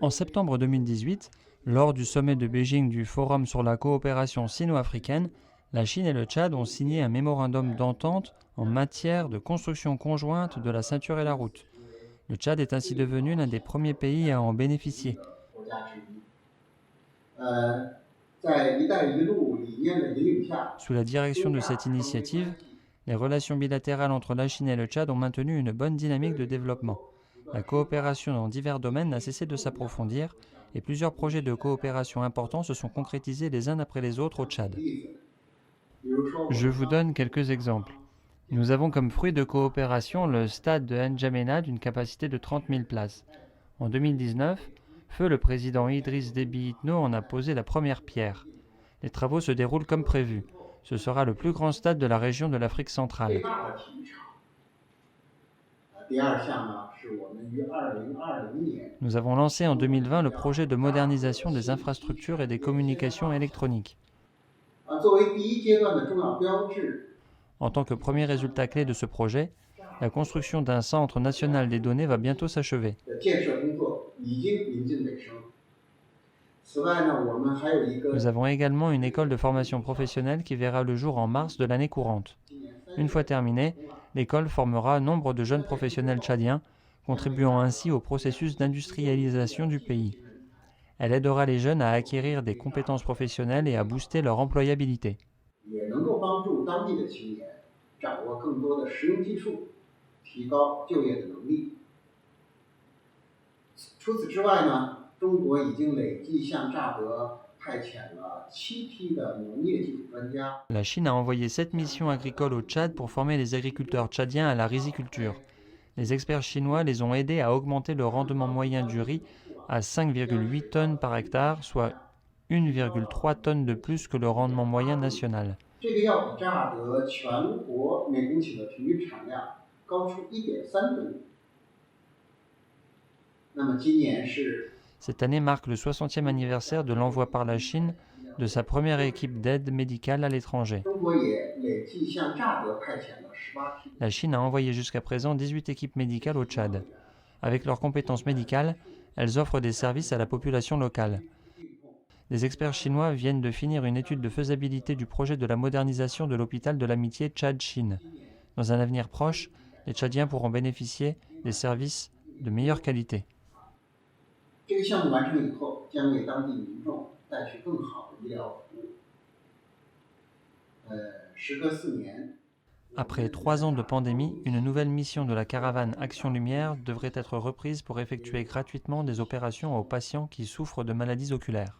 En septembre 2018, lors du sommet de Beijing du Forum sur la coopération sino-africaine, la Chine et le Tchad ont signé un mémorandum d'entente en matière de construction conjointe de la ceinture et la route. Le Tchad est ainsi devenu l'un des premiers pays à en bénéficier. Sous la direction de cette initiative, les relations bilatérales entre la Chine et le Tchad ont maintenu une bonne dynamique de développement. La coopération dans divers domaines n'a cessé de s'approfondir et plusieurs projets de coopération importants se sont concrétisés les uns après les autres au Tchad. Je vous donne quelques exemples. Nous avons comme fruit de coopération le stade de N'Djamena d'une capacité de 30 000 places. En 2019, feu le président Idriss Déby Itno en a posé la première pierre. Les travaux se déroulent comme prévu. Ce sera le plus grand stade de la région de l'Afrique centrale. Nous avons lancé en 2020 le projet de modernisation des infrastructures et des communications électroniques. En tant que premier résultat clé de ce projet, la construction d'un centre national des données va bientôt s'achever. Nous avons également une école de formation professionnelle qui verra le jour en mars de l'année courante. Une fois terminée, l'école formera nombre de jeunes professionnels tchadiens, contribuant ainsi au processus d'industrialisation du pays. Elle aidera les jeunes à acquérir des compétences professionnelles et à booster leur employabilité. La Chine a envoyé 7 missions agricoles au Tchad pour former les agriculteurs tchadiens à la riziculture. Les experts chinois les ont aidés à augmenter le rendement moyen du riz à 5,8 tonnes par hectare, soit 1,3 tonnes de plus que le rendement moyen national. Cette année marque le 60e anniversaire de l'envoi par la Chine de sa première équipe d'aide médicale à l'étranger. La Chine a envoyé jusqu'à présent 18 équipes médicales au Tchad. Avec leurs compétences médicales, elles offrent des services à la population locale. Les experts chinois viennent de finir une étude de faisabilité du projet de la modernisation de l'hôpital de l'amitié Tchad-Chine. Dans un avenir proche, les Tchadiens pourront bénéficier des services de meilleure qualité. Après 3 ans de pandémie, une nouvelle mission de la caravane Action Lumière devrait être reprise pour effectuer gratuitement des opérations aux patients qui souffrent de maladies oculaires.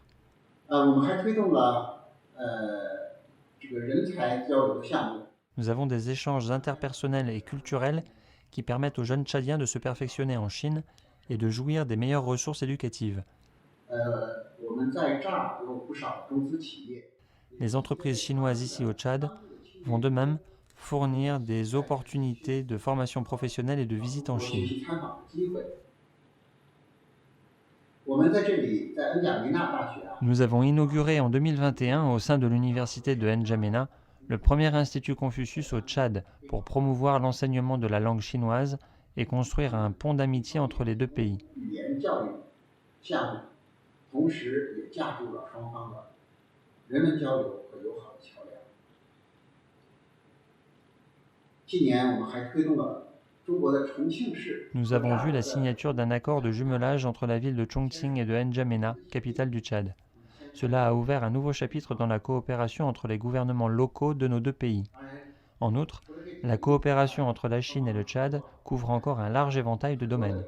Nous avons des échanges interpersonnels et culturels qui permettent aux jeunes Tchadiens de se perfectionner en Chine et de jouir des meilleures ressources éducatives. Les entreprises chinoises ici au Tchad vont de même fournir des opportunités de formation professionnelle et de visite en Chine. Nous avons inauguré en 2021 au sein de l'université de N'Djamena le premier institut Confucius au Tchad pour promouvoir l'enseignement de la langue chinoise et construire un pont d'amitié entre les deux pays. Nous avons vu la signature d'un accord de jumelage entre la ville de Chongqing et de N'Djamena, capitale du Tchad. Cela a ouvert un nouveau chapitre dans la coopération entre les gouvernements locaux de nos deux pays. En outre, la coopération entre la Chine et le Tchad couvre encore un large éventail de domaines.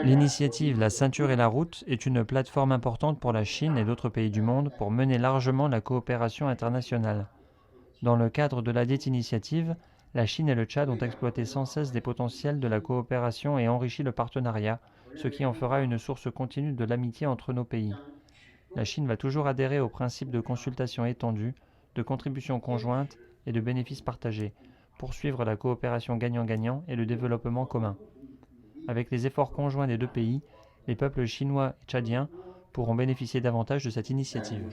L'initiative La ceinture et la route est une plateforme importante pour la Chine et d'autres pays du monde pour mener largement la coopération internationale. Dans le cadre de ladite initiative, la Chine et le Tchad ont exploité sans cesse des potentiels de la coopération et enrichi le partenariat, ce qui en fera une source continue de l'amitié entre nos pays. La Chine va toujours adhérer aux principes de consultation étendue, de contribution conjointe et de bénéfices partagés, poursuivre la coopération gagnant-gagnant et le développement commun. Avec les efforts conjoints des deux pays, les peuples chinois et tchadiens pourront bénéficier davantage de cette initiative.